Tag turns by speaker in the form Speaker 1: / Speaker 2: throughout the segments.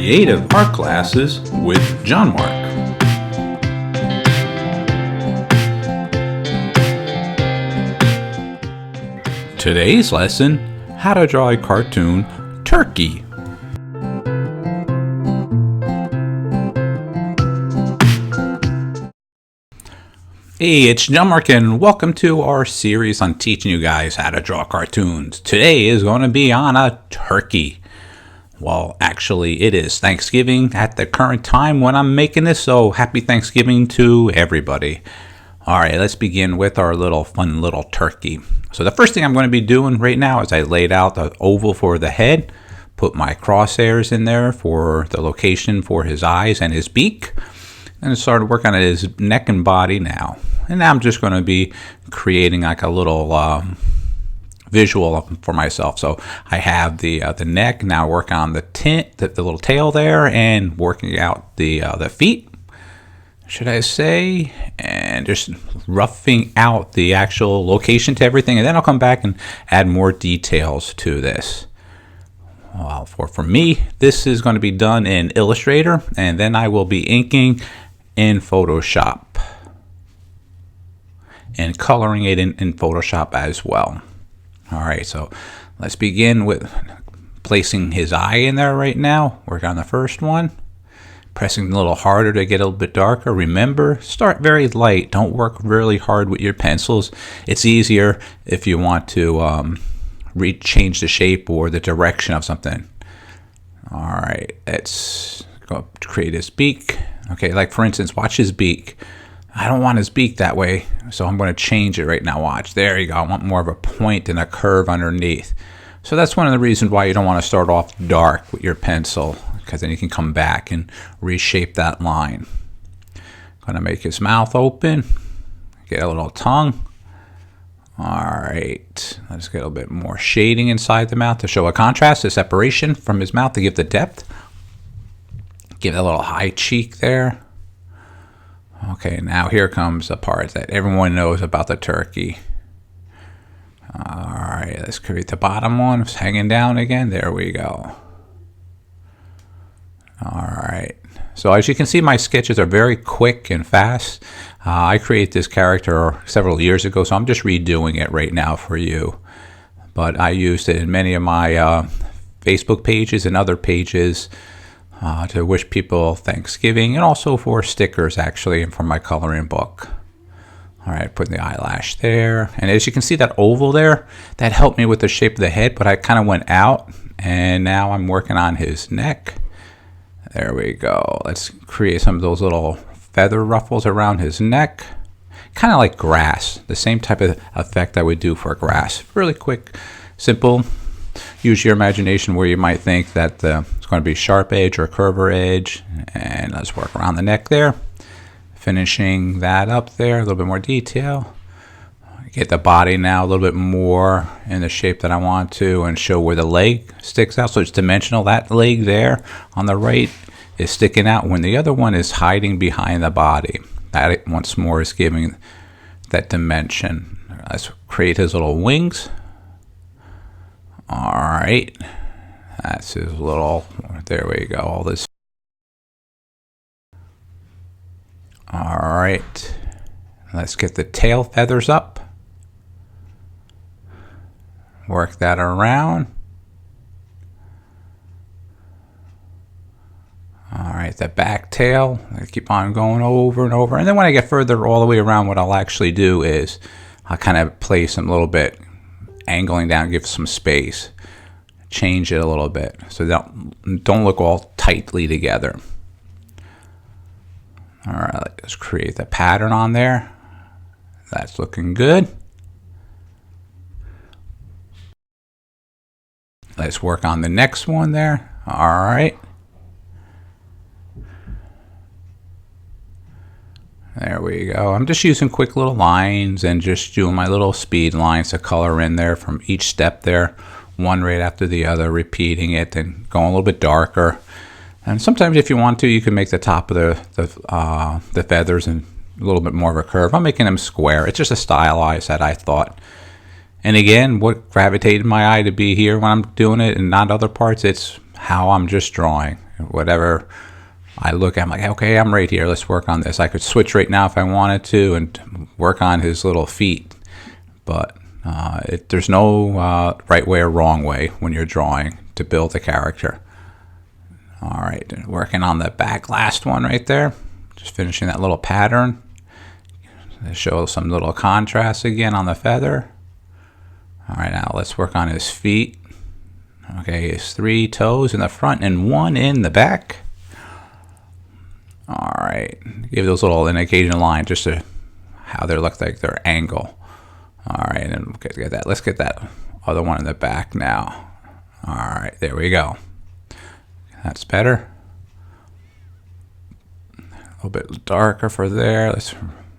Speaker 1: Creative Art Classes with John-Marc. Today's lesson, how to draw a cartoon turkey. Hey, it's John-Marc and welcome to our series on teaching you guys how to draw cartoons. Today is going to be on a turkey. Well, actually, it is Thanksgiving at the current time when I'm making this, so happy Thanksgiving to everybody. All right, let's begin with our fun little turkey. So the first thing I'm going to be doing right now is I laid out the oval for the head, put my crosshairs in there for the location for his eyes and his beak, and I started working on his neck and body now. And now I'm just going to be creating like a little visual for myself. So I have the neck, now working on the little tail there, and working out the feet, should I say, and just roughing out the actual location to everything, and then I'll come back and add more details to this. Well, for me, this is going to be done in Illustrator, and then I will be inking in Photoshop and coloring it in Photoshop as well. All right, so let's begin with placing his eye in there right now. Work on the first one. Pressing a little harder to get a little bit darker. Remember, start very light. Don't work really hard with your pencils. It's easier if you want to change the shape or the direction of something. All right, let's go create his beak. Okay, like for instance, watch his beak. I don't want his beak that way, so I'm going to change it right now. Watch, there you go. I want more of a point and a curve underneath. So that's one of the reasons why you don't want to start off dark with your pencil, because then you can come back and reshape that line. Going to make his mouth open, get a little tongue. All right, let's get a little bit more shading inside the mouth to show a contrast, a separation from his mouth to give the depth. Give it a little high cheek there. Okay, now here comes the part that everyone knows about the turkey. All right, let's create the bottom one. It's hanging down again. There we go. All right. So as you can see, my sketches are very quick and fast. I created this character several years ago, so I'm just redoing it right now for you. But I used it in many of my Facebook pages and other pages to wish people Thanksgiving, and also for stickers actually, and for my coloring book. All right, putting the eyelash there, and as you can see that oval there, that helped me with the shape of the head, but I kind of went out, and now I'm working on his neck. There we go. Let's create some of those little feather ruffles around his neck, kind of like grass, the same type of effect I would do for grass. Really quick, simple. Use your imagination where you might think that it's going to be sharp edge or curver edge. And let's work around the neck there. Finishing that up there, a little bit more detail. Get the body now a little bit more in the shape that I want to, and show where the leg sticks out. So it's dimensional. That leg there on the right is sticking out when the other one is hiding behind the body. That once more is giving that dimension. Let's create his little wings. All right, that's his little, there we go, all this. All right, let's get the tail feathers up. Work that around. All right, the back tail, I keep on going over and over. And then when I get further all the way around, what I'll actually do is I'll kind of place them a little bit, angling down, give some space, change it a little bit so don't look all tightly together. All right, let's create the pattern on there. That's looking good. Let's work on the next one there. All right. There we go. I'm just using quick little lines and just doing my little speed lines to color in there from each step there, one right after the other, repeating it and going a little bit darker. And sometimes if you want to, you can make the top of the feathers and a little bit more of a curve. I'm making them square. It's just a stylized that I thought. And again, what gravitated my eye to be here when I'm doing it and not other parts, it's how I'm just drawing. whatever I look at, I'm like, okay, I'm right here. Let's work on this. I could switch right now if I wanted to and work on his little feet. But there's no right way or wrong way when you're drawing to build a character. All right, working on the back last one right there. Just finishing that little pattern. Show some little contrast again on the feather. All right, now let's work on his feet. Okay, his 3 toes in the front and 1 in the back. All right, give those little indicating lines just to how they look like their angle. All right, and get that. Let's get that other one in the back now. All right, there we go. That's better. A little bit darker for there. Let's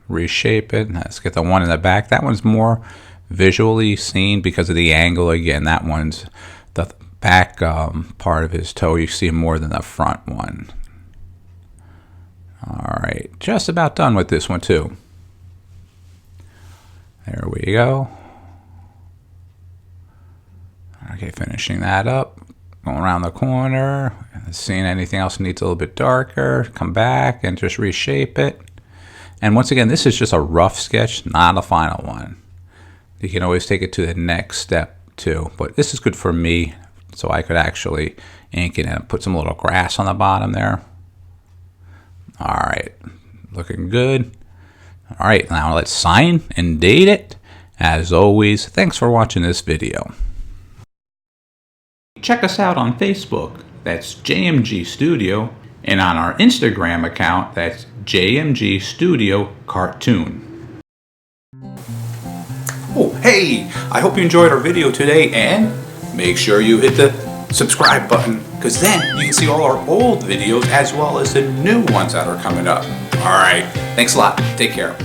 Speaker 1: reshape it. Let's get the one in the back. That one's more visually seen because of the angle. Again, that one's the back part of his toe. You see more than the front one. All right, just about done with this one too. There we go. Okay, finishing that up. Going around the corner. Seeing anything else needs a little bit darker. Come back and just reshape it. And once again, this is just a rough sketch, not a final one. You can always take it to the next step too. But this is good for me, so I could actually ink it and put some little grass on the bottom there. All right, looking good. All right, now let's sign and date it. As always, thanks for watching this video. Check us out on Facebook, that's JMG Studio, and on our Instagram account, that's JMG Studio Cartoon. Oh, hey, I hope you enjoyed our video today, and make sure you hit the subscribe button, because then you can see all our old videos as well as the new ones that are coming up. All right, thanks a lot. Take care.